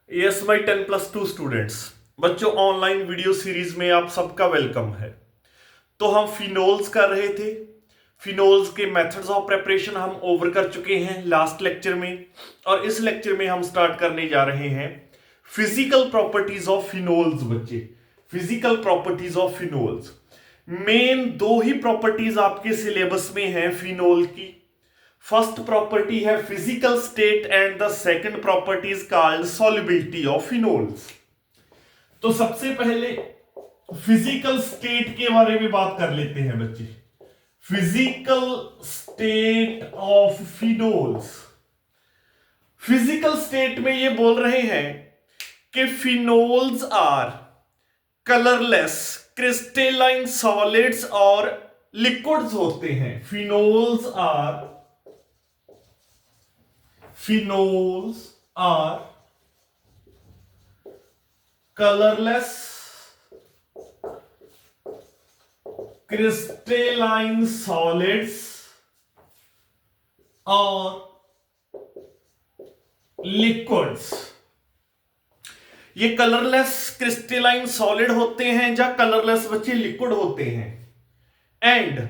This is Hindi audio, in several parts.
Yes my 10+2 students. बच्चों, ऑनलाइन वीडियो सीरीज में आप सबका वेलकम है। तो हम फिनोल्स कर रहे थे। फिनोल्स के मेथड्स ऑफ प्रिपरेशन हम ओवर कर चुके हैं लास्ट लेक्चर में, और इस लेक्चर में हम स्टार्ट करने जा रहे हैं फिजिकल प्रॉपर्टीज ऑफ फिनोल्स। बच्चे, physical properties of phenols, main दो ही प्रॉपर्टीज आपके सिलेबस में हैं फिनोल की। फर्स्ट प्रॉपर्टी है physical state and the second property is called solubility of phenols. तो सबसे पहले फिजिकल स्टेट के बारे में बात कर लेते हैं बच्चे। Physical state of phenols. Physical state में ये बोल रहे हैं कि phenols are colourless, crystalline solids और लिक्विड्स होते हैं। Phenols are colorless, crystalline solids और liquids। ये कलरलेस क्रिस्टेलाइन सॉलिड होते हैं या कलरलेस बच्चे लिक्विड होते हैं। एंड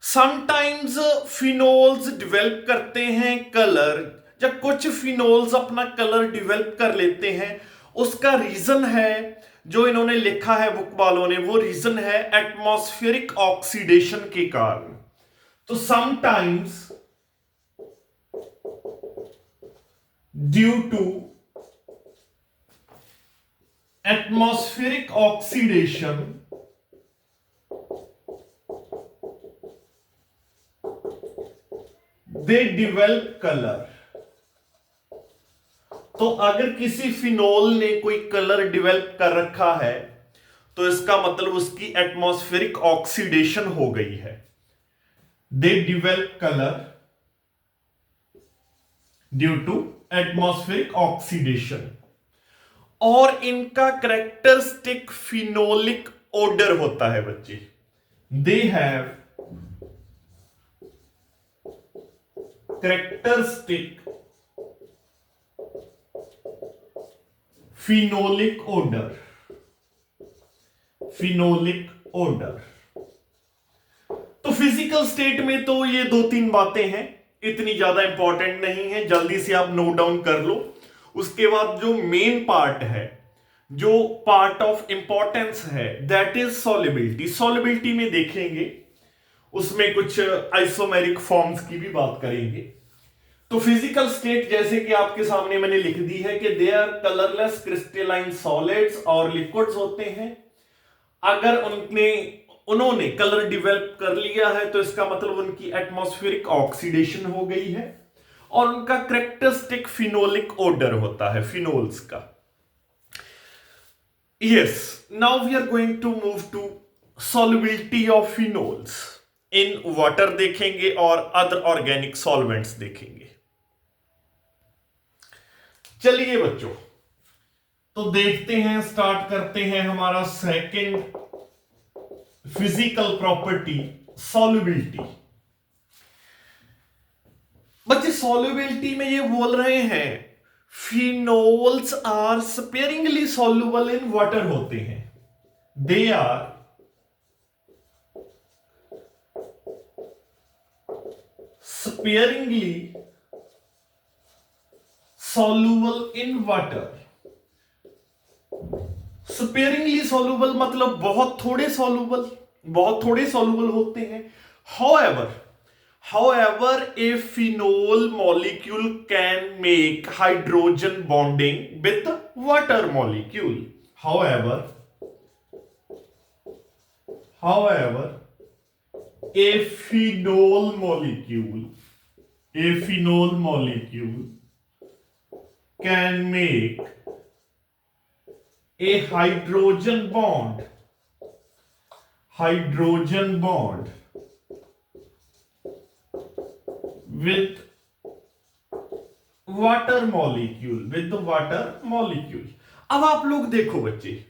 समटाइम्स फिनोल्स डिवेल्प करते हैं कलर, जब कुछ फिनोल्स अपना कलर डिवेल्प कर लेते हैं। उसका रीजन है जो इन्होंने लिखा है बुक वालों ने, वो रीजन है एटमॉस्फेरिक ऑक्सीडेशन के कारण। तो sometimes due to atmospheric oxidation they develop colour. तो अगर किसी फिनोल ने कोई कलर डिवेल्प कर रखा है तो इसका मतलब उसकी एटमॉस्फेरिक ऑक्सीडेशन हो गई है। They develop colour due to atmospheric oxidation. और इनका कैरेक्टरिस्टिक फिनोलिक ऑर्डर होता है बच्चे। They have characteristic phenolic order. तो फिजिकल स्टेट में तो ये दो तीन बातें हैं, इतनी ज्यादा इंपॉर्टेंट नहीं है, जल्दी से आप नोट डाउन कर लो। उसके बाद जो मेन पार्ट है, जो पार्ट ऑफ इंपॉर्टेंस है, दैट इज सॉल्युबिलिटी। सॉल्युबिलिटी में देखेंगे, उसमें कुछ आइसोमेरिक फॉर्म्स की भी बात करेंगे। तो फिजिकल स्टेट जैसे कि आपके सामने मैंने लिख दी है कि they are colourless crystalline solids और लिक्विड्स होते हैं। अगर उन्होंने कलर डिवेल्प कर लिया है तो इसका मतलब उनकी एटमॉस्फेरिक ऑक्सीडेशन हो गई है, और उनका कैरेक्टरिस्टिक फिनोलिक ऑर्डर होता है फिनोल्स का। Yes, now we are going to move to solubility of phenols in water देखेंगे और अदर ऑर्गेनिक सॉल्वेंट्स देखेंगे। चलिए बच्चों, तो देखते हैं, स्टार्ट करते हैं हमारा सेकंड फिजिकल प्रॉपर्टी, सॉल्युबिलिटी। बच्चे, सॉल्युबिलिटी में ये बोल रहे हैं phenols are sparingly soluble in water होते हैं। They are sparingly soluble in water. Sparingly soluble मतलब बहुत थोड़े सॉल्युबल होते हैं। However a phenol molecule can make hydrogen bonding with water molecule. However a phenol molecule can make a hydrogen bond with water molecule। अब आप लोग देखो बच्चे,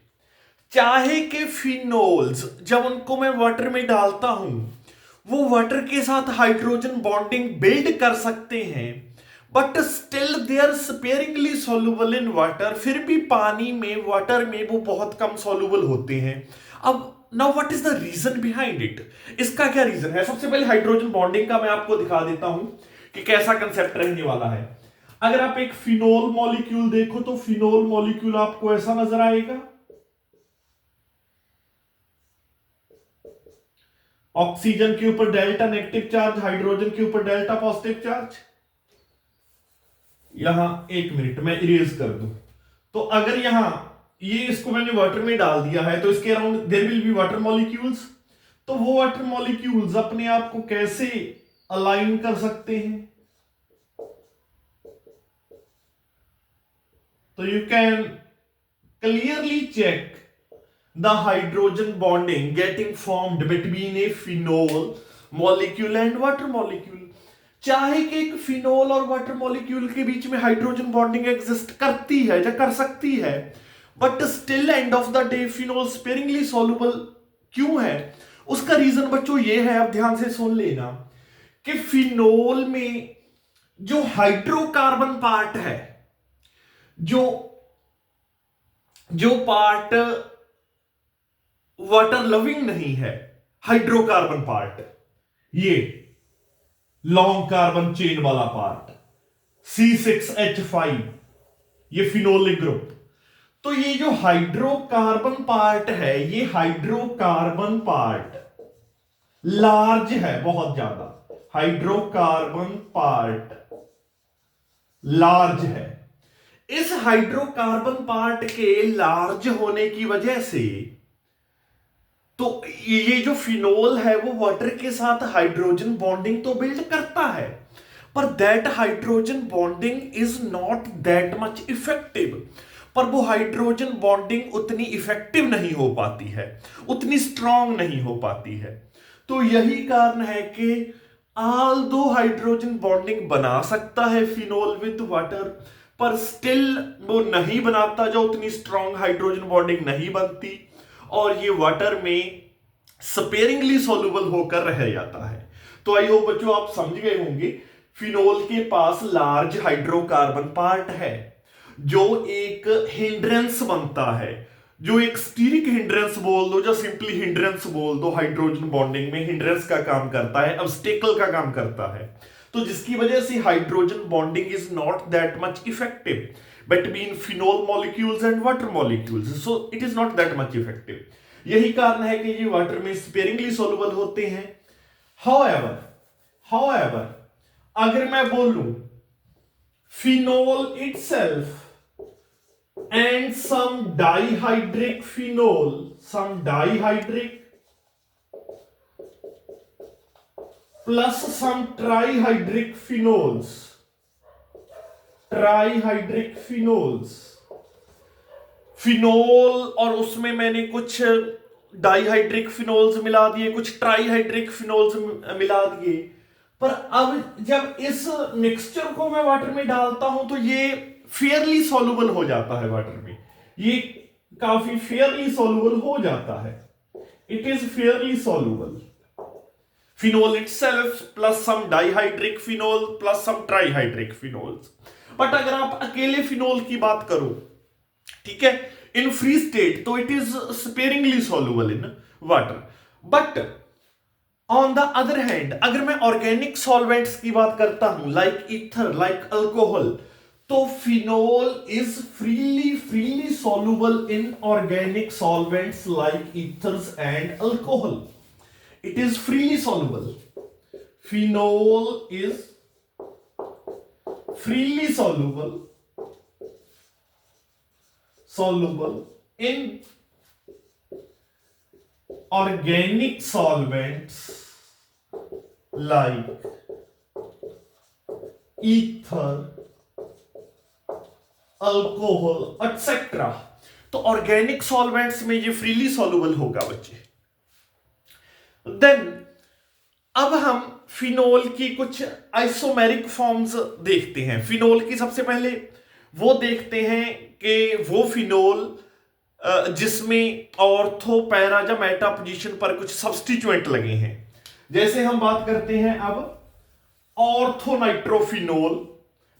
चाहे कि फिनोल्स जब उनको मैं वाटर में डालता हूं वो वाटर के साथ हाइड्रोजन बॉन्डिंग बिल्ड कर सकते हैं, but still they are sparingly soluble in water, फिर भी पानी में, वाटर में वो बहुत कम सॉल्युबल होते हैं। अब now what is the reason behind it, इसका क्या रीजन है? सबसे पहले हाइड्रोजन बॉन्डिंग का मैं आपको दिखा देता हूं कि कैसा कंसेप्ट रहने वाला है। अगर आप एक फिनोल मॉलिक्यूल देखो तो फिनोल मॉलिक्यूल आपको ऐसा नजर आएगा, ऑक्सीजन के ऊपर डेल्टा नेगेटिव चार्ज, हाइड्रोजन के ऊपर डेल्टा पॉजिटिव चार्ज। यहां एक मिनट मैं इरेज कर दूं, तो अगर यहां ये इसको मैंने वाटर में डाल दिया है तो इसके around there will be water molecules. तो वो वाटर मॉलिक्यूल्स अपने आप को कैसे अलाइन कर सकते हैं? तो you can clearly check the hydrogen bonding getting formed between a phenol molecule and water molecule। चाहे कि एक फिनोल और वाटर मॉलिक्यूल के बीच में हाइड्रोजन बॉन्डिंग एग्जिस्ट करती है या कर सकती है, but still end of the day phenol sparingly soluble क्यों है? उसका रीजन बच्चों ये है, आप ध्यान से सुन लेना, कि फिनोल में जो हाइड्रोकार्बन पार्ट है, जो पार्ट वाटर लविंग नहीं है, हाइड्रोकार्बन पार्ट, ये लॉन्ग कार्बन चेन वाला पार्ट C6H5, ये फिनोलिक ग्रुप। तो ये जो हाइड्रोकार्बन पार्ट है, ये हाइड्रोकार्बन पार्ट लार्ज है, बहुत ज्यादा। हाइड्रोकार्बन पार्ट लार्ज है। इस हाइड्रोकार्बन पार्ट के लार्ज होने की वजह से तो ये जो फिनोल है वो वाटर के साथ हाइड्रोजन बॉन्डिंग तो बिल्ड करता है, पर that hydrogen bonding is not that much effective. पर वो हाइड्रोजन बॉन्डिंग उतनी इफेक्टिव नहीं हो पाती है, उतनी स्ट्रांग नहीं हो पाती है। तो यही कारण है कि ऑल दो हाइड्रोजन बॉन्डिंग बना सकता है फिनोल विद वाटर, पर स्टिल वो नहीं बनाता, जो उतनी स्ट्रांग हाइड्रोजन बॉन्डिंग नहीं बनती, और ये वाटर में स्पेयरिंगली सॉल्युबल होकर रह जाता है। तो आई होप बच्चों आप समझ गए होंगे, फिनोल के पास लार्ज हाइड्रोकार्बन पार्ट है जो एक हिंड्रेंस बनता है, जो एक स्टीरिक हिंड्रेंस बोल दो, जो सिंपली हिंड्रेंस बोल दो, हाइड्रोजन बॉन्डिंग में हिंड्रेंस का काम करता है, ऑब्स्टेकल का काम करता है। तो जिसकी वजह से hydrogen bonding is not that much effective between phenol molecules and water molecules, so it is not that much effective। यही कारण है कि ये वाटर में स्पेयरिंगली सॉल्युबल होते हैं। however अगर मैं बोलूं phenol itself and some dihydric phenol, some dihydric plus some trihydric phenols, trihydric phenols, phenol और उसमें मैंने कुछ डाईहाइड्रिक फिनोल्स मिला दिए, कुछ ट्राईहाइड्रिक फिनोल्स मिला दिए, पर अब जब इस मिक्सचर को मैं वाटर में डालता हूं तो ये फेयरली सॉल्युबल हो जाता है वाटर में, ये काफी फेयरली सॉल्युबल हो जाता है, it is fairly soluble. Phenol itself plus some dihydric phenol plus some trihydric phenols. But अगर आप अकेले फिनोल की बात करो, ठीक है, इन फ्री स्टेट, तो it is sparingly soluble in water. But on the other hand अगर मैं ऑर्गेनिक सॉल्वेंट्स की बात करता हूं, लाइक ईथर, लाइक अल्कोहल, तो phenol is freely soluble in organic solvents like ethers and alcohol. It is freely soluble. Phenol is freely soluble in organic solvents like ether, alcohol etc। तो ऑर्गेनिक सॉल्वेंट्स में ये फ्रीली सॉल्युबल होगा बच्चे। देन अब हम फिनोल की कुछ आइसोमेरिक फॉर्म्स देखते हैं। फिनोल की सबसे पहले वो देखते हैं कि वो फिनोल जिसमें ऑर्थो, पैरा या मेटा पोजीशन पर कुछ सब्स्टिट्यूएंट लगे हैं। जैसे हम बात करते हैं अब orthonitrophenol,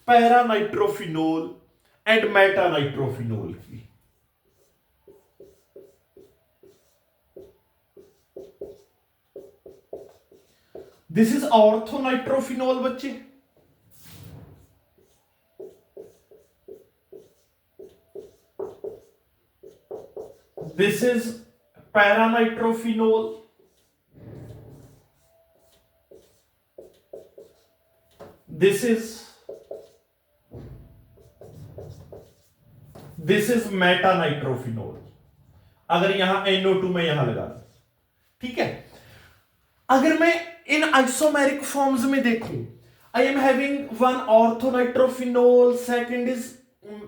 para nitrophenol and meta nitrophenol की। दिस इज ऑर्थो नाइट्रोफिनोल बच्चे, this is para nitrophenol, this is meta nitrophenol. अगर यहां NO2 में यहां लगा दूं, ठीक है। अगर मैं इन आइसोमेरिक फॉर्म्स में देखूं, I am having one ortho nitrophenol, second is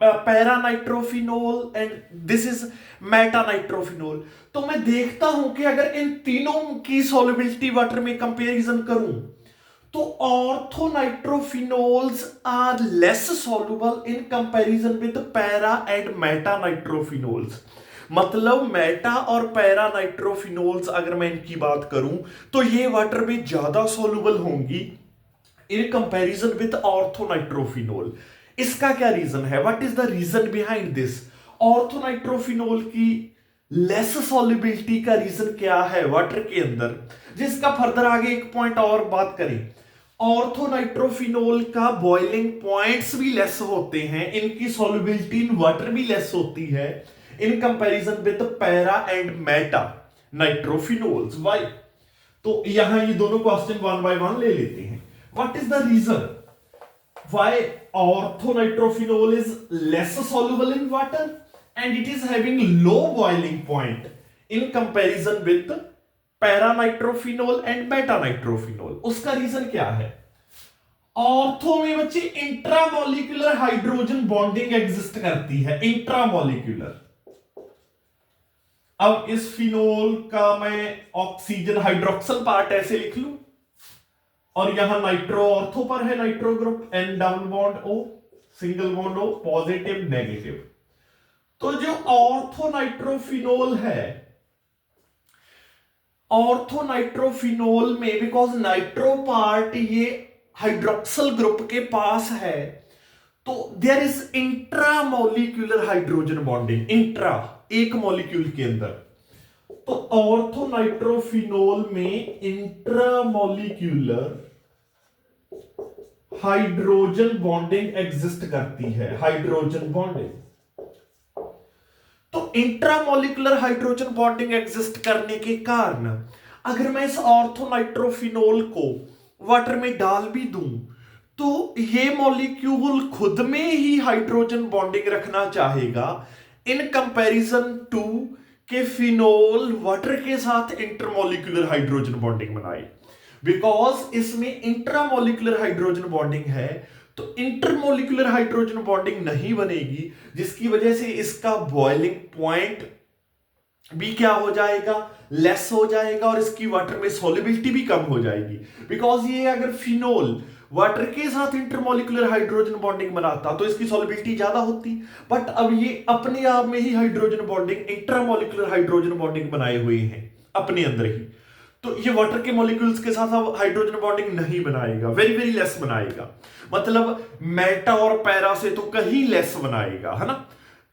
para nitrophenol and this is meta nitrophenol. तो मैं देखता हूं कि अगर इन तीनों की सॉल्युबिलिटी वाटर में कंपैरिजन करूं तो ortho nitrophenols are less soluble in comparison with para and meta nitrophenols. मतलब मेटा और पैरा नाइट्रोफिनोल्स अगर मैं इनकी बात करूं तो ये वाटर में ज्यादा सॉल्युबल होंगी in comparison with ortho nitrophenol. इसका क्या रीजन है? What is the reason behind this? Ortho nitrophenol की लेस सॉल्युबिलिटी का रीजन क्या है वाटर के अंदर, जिसका फर्दर आगे एक पॉइंट और बात करें। ऑर्थो नाइट्रोफिनोल का बॉइलिंग पॉइंट्स भी लेस होते हैं, इनकी सॉल्युबिलिटी इन वाटर भी लेस होती है in comparison with para and meta nitrophenols. Why? तो यहां ये दोनों क्वेश्चन वन बाय वन ले लेते हैं। What is the reason why ortho nitrophenol is less soluble in water and it is having low boiling point in comparison with para nitrophenol and meta nitrophenol? उसका रीजन क्या है? ऑर्थो में बच्चे इंट्रामोलिकुलर हाइड्रोजन बॉन्डिंग एग्जिस्ट करती है, इंट्रामोलिकुलर। अब इस फिनोल का मैं ऑक्सीजन हाइड्रोक्सल पार्ट ऐसे लिख लूं और यहां नाइट्रो ऑर्थो पर है, nitro group, N double bond O, single bond O, positive negative. तो जो ऑर्थो नाइट्रोफिनोल है, ऑर्थो नाइट्रोफिनोल में बिकॉज नाइट्रो पार्ट ये हाइड्रोक्सल ग्रुप के पास है तो there is intramolecular hydrogen bonding, intra एक मॉलिक्यूल के अंदर। तो ऑर्थो नाइट्रोफिनोल में इंट्रामोलिक्यूलर हाइड्रोजन बॉन्डिंग एग्जिस्ट करती है, हाइड्रोजन बॉन्डिंग। तो इंट्रामोलिकुलर हाइड्रोजन बॉन्डिंग एग्जिस्ट करने के कारण अगर मैं इस ऑर्थो नाइट्रोफिनोल को वाटर में डाल भी दूं तो ये मॉलिक्यूल खुद में ही हाइड्रोजन बॉन्डिंग रखना चाहेगा इन कंपैरिजन टू के फिनोल वाटर के साथ इंटरमोलिकुलर हाइड्रोजन बॉन्डिंग बनाए। बिकॉज इसमें इंट्रामोलिकुलर हाइड्रोजन बॉन्डिंग है तो इंटरमोलिकुलर हाइड्रोजन बॉन्डिंग नहीं बनेगी, जिसकी वजह से इसका बॉइलिंग पॉइंट भी क्या हो जाएगा, लेस हो जाएगा और इसकी वाटर में सॉल्युबिलिटी भी कम हो जाएगी। बिकॉज ये अगर फिनोल वाटर के साथ इंटरमोलिकुलर हाइड्रोजन बॉन्डिंग बनाता तो इसकी सॉल्युबिलिटी ज्यादा होती, बट अब ये अपने आप में ही hydrogen bonding, intramolecular hydrogen bonding बनाए हुए हैं अपने अंदर ही, तो ये वाटर के मॉलिक्यूल्स के साथ अब हाइड्रोजन बॉन्डिंग नहीं बनाएगा, वेरी वेरी लेस बनाएगा। मतलब मेटा और पैरा से तो कहीं लेस बनाएगा, है ना।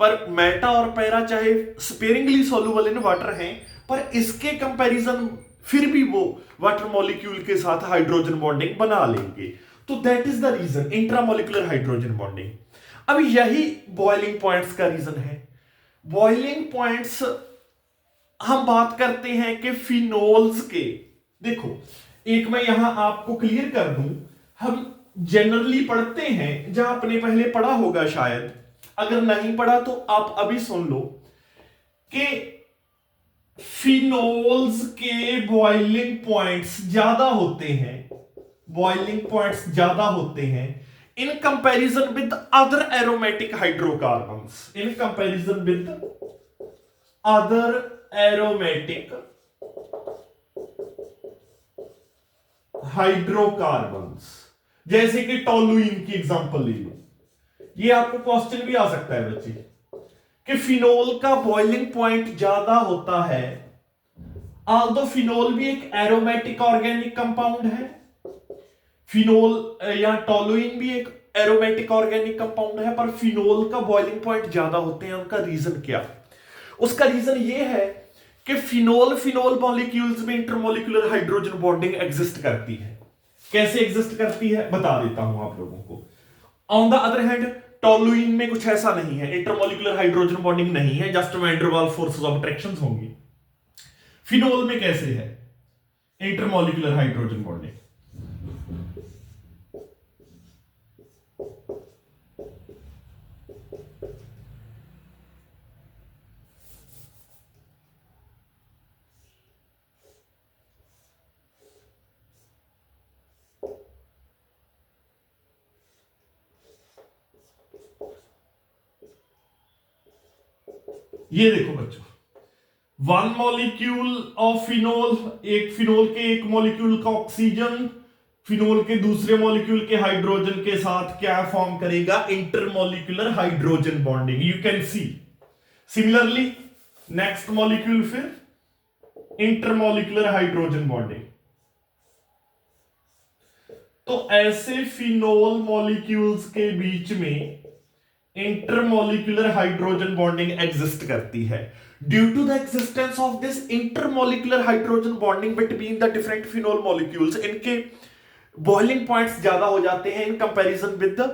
पर मेटा और पैरा चाहे स्पेरिंगली सॉल्युबल इन वाटर हैं पर इसके कंपैरिजन फिर भी वो वाटर मॉलिक्यूल के साथ हाइड्रोजन बॉन्डिंग बना लेंगे। तो that is the reason, intramolecular hydrogen bonding. अब यही बॉइलिंग पॉइंट्स का रीजन है। बॉइलिंग पॉइंट्स हम बात करते हैं कि फिनोल्स के, देखो एक मैं यहां आपको क्लियर कर दूं, हम जनरली पढ़ते हैं, जहां आपने पहले पढ़ा होगा शायद, अगर नहीं पढ़ा तो आप अभी सुन लो कि फिनोल्स के बॉइलिंग पॉइंट्स ज्यादा होते हैं, बॉइलिंग पॉइंट्स ज्यादा होते हैं in comparison with other aromatic hydrocarbons, in comparison with other aromatic hydrocarbons. जैसे कि टोलुइन की एग्जांपल ले लो, ये आपको क्वेश्चन भी आ सकता है बच्चे कि फिनोल का बॉइलिंग पॉइंट ज्यादा होता है, आल्दो फिनोल भी एक एरोमेटिक ऑर्गेनिक कंपाउंड है, फिनोल या टोलुइन भी एक एरोमेटिक ऑर्गेनिक कंपाउंड है, पर फिनोल का बॉइलिंग पॉइंट ज्यादा होते हैं। उनका रीजन क्या? उसका रीजन ये है कि फिनोल फिनोल मॉलिक्यूल्स में इंटरमॉलिक्यूलर हाइड्रोजन बॉन्डिंग एग्जिस्ट करती है। कैसे एग्जिस्ट करती है बता देता हूं आप लोगों को। On the other hand toluene में कुछ ऐसा नहीं है, इंटरमॉलिक्यूलर हाइड्रोजन बॉन्डिंग नहीं है, just van der Waals forces of attraction होंगी। फिनोल में कैसे है इंटरमॉलिक्यूलर हाइड्रोजन बॉन्डिंग? ये देखो बच्चों, वन मॉलिक्यूल ऑफ फिनोल, एक फिनोल के एक मॉलिक्यूल का ऑक्सीजन फिनोल के दूसरे मॉलिक्यूल के हाइड्रोजन के साथ क्या फॉर्म करेगा? Intermolecular hydrogen bonding. You can see similarly next molecule फिर इंटरमॉलिक्यूलर हाइड्रोजन बॉन्डिंग। तो ऐसे फिनोल मॉलिक्यूल्स के बीच में इंटरमॉलिक्यूलर हाइड्रोजन बॉन्डिंग एग्जिस्ट करती है। Due to the existence of this intermolecular hydrogen bonding between the different phenol molecules, इनके बॉइलिंग पॉइंट्स ज्यादा हो जाते हैं in comparison with the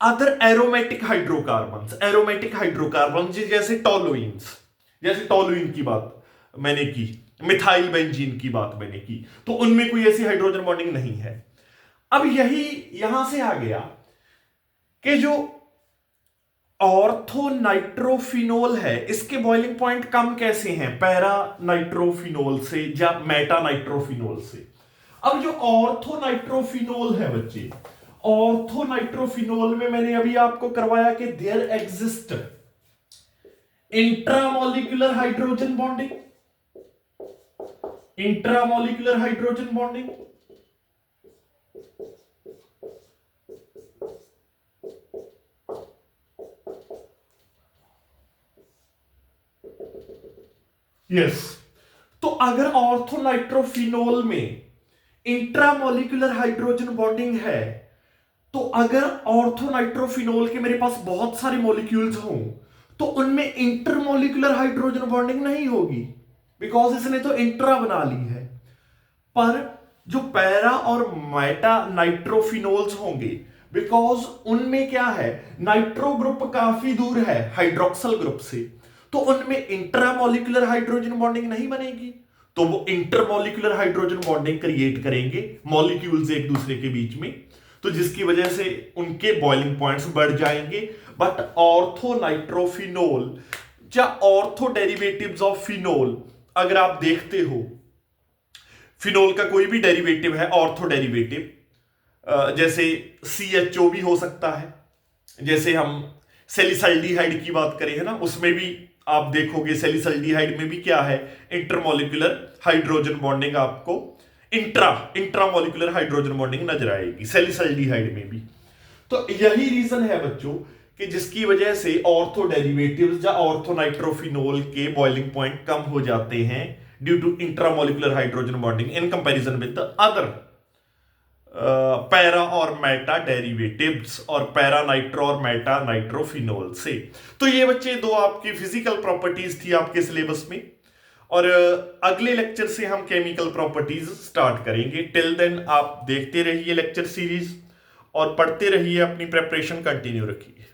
other aromatic hydrocarbons. Aromatic hydrocarbons जैसे टोलुइन्स, जैसे टोलुइन की बात मैंने की, मिथाइल बेंजीन की बात मैंने की, तो उनमें कोई ऐसी हाइड्रोजन बॉन्डिंग नहीं है। अब यही यहां से आ गया कि जो ऑर्थो नाइट्रोफिनोल है, इसके बॉइलिंग पॉइंट कम कैसे हैं पैरा नाइट्रोफिनोल से या मेटा नाइट्रोफिनोल से। अब जो ऑर्थो नाइट्रोफिनोल है बच्चे, ऑर्थो नाइट्रोफिनोल में मैंने अभी आपको करवाया कि there exist intramolecular hydrogen bonding, intramolecular hydrogen bonding. Yes, तो अगर ऑर्थोनाइट्रोफिनोल में इंट्रामॉलिक्यूलर हाइड्रोजन बॉन्डिंग है, तो अगर ऑर्थोनाइट्रोफिनोल के मेरे पास बहुत सारे मॉलिक्यूल्स हों तो उनमें इंटरमॉलिक्यूलर हाइड्रोजन बॉन्डिंग नहीं होगी, बिकॉज इसने तो इंट्रा बना ली है। पर जो पैरा और मेटा नाइट्रोफिनोल्स होंगे, बिकॉज उनमें क्या है, नाइट्रो ग्रुप काफी दूर है हाइड्रोक्सल ग्रुप से, तो उनमें इंट्रामॉलिक्यूलर हाइड्रोजन बॉन्डिंग नहीं बनेगी, तो वो इंटरमॉलिक्यूलर हाइड्रोजन बॉन्डिंग क्रिएट करेंगे मॉलिक्यूल्स एक दूसरे के बीच में, तो जिसकी वजह से उनके बॉइलिंग पॉइंट्स बढ़ जाएंगे। बट ऑर्थोनाइट्रोफिनोल या ऑर्थो डेरिवेटिव्स ऑफ फिनोल, अगर आप देखते हो फिनोल का कोई भी डेरिवेटिव है ऑर्थो डेरिवेटिव, जैसे CHO भी हो सकता है, जैसे हम सेलिसल्डिहाइड की बात करें है ना, उसमें भी आप देखोगे सेलिसल्डिहाइड में भी क्या है, इंटरमॉलिक्यूलर हाइड्रोजन बॉन्डिंग आपको इंट्रामॉलिक्यूलर हाइड्रोजन बॉन्डिंग नजर आएगी सेलिसल्डिहाइड में भी। तो यही रीजन है बच्चों कि जिसकी वजह से ऑर्थो डेरिवेटिव्स या ऑर्थोनाइट्रोफिनोल के बॉइलिंग पॉइंट कम हो जाते हैं due to intramolecular hydrogen bonding in comparison with the other para और मेटा डेरिवेटिव्स और पैरा नाइट्रो और मेटा नाइट्रोफिनोल से। तो ये बच्चे दो आपकी फिजिकल प्रॉपर्टीज थी आपके सिलेबस में, और अगले लेक्चर से हम केमिकल प्रॉपर्टीज स्टार्ट करेंगे। टिल देन आप देखते रहिए लेक्चर सीरीज और पढ़ते रहिए, अपनी प्रेपरेशन कंटिन्यू रखिए।